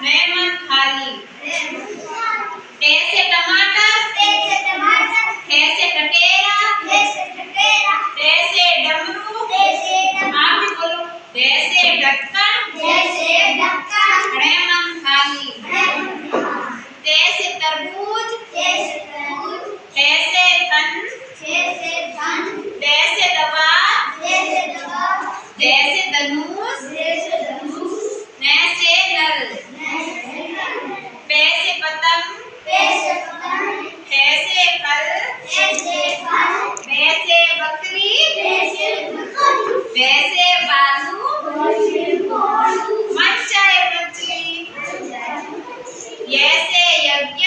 Ramon खाली टे से टमाटर थे से टटेरा टे से डमरू आप भी बोलो टे से ढक्कन रेमन खाली टे से तरबूज थे से थन टे से दवा टे से धनुष ने से नल पे से पतंग थे से फल बे से बकरी बे से बालू मचाए मछली ये से यज्ञ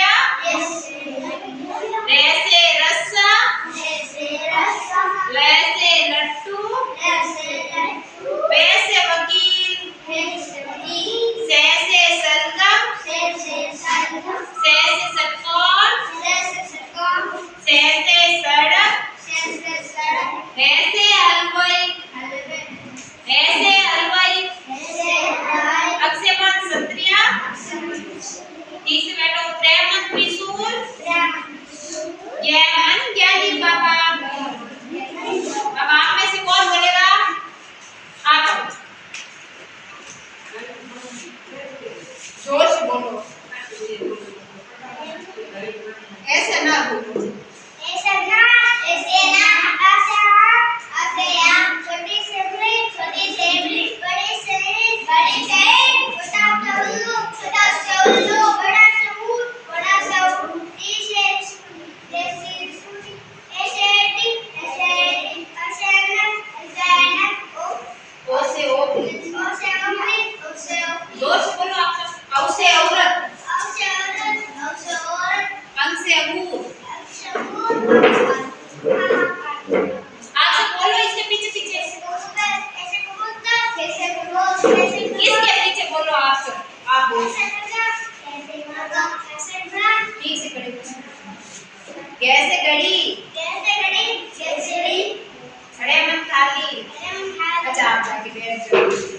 रे से रस्सा ले से लट्टू बे से वकील से सरगम से षटकोण से सड़क है से हलवाई अक्षयमान क्षत्रिय तीस बैठो प्रेमन त्रिशूल ज्ञान ज्ञानी बाबा अब आप में से कौन बोलेगा आप जोर से बोलो ऐसे ना बोलो छोटी से बड़ी बड़ी से बड़ी से छोटा सा उल्लू बड़ा सा ऊंट ऐसे ओ से ओपी जोर से बोलो आप सब औ से औरत अंग से अंगूर आप सब बोलो इसके पीछे पीछे इसके पीछे बोलो आप सब आप बोलो ठीक से खड़े कैसे घड़ी खड़े मन खाली अच्छा आप जाके बैठ जाओ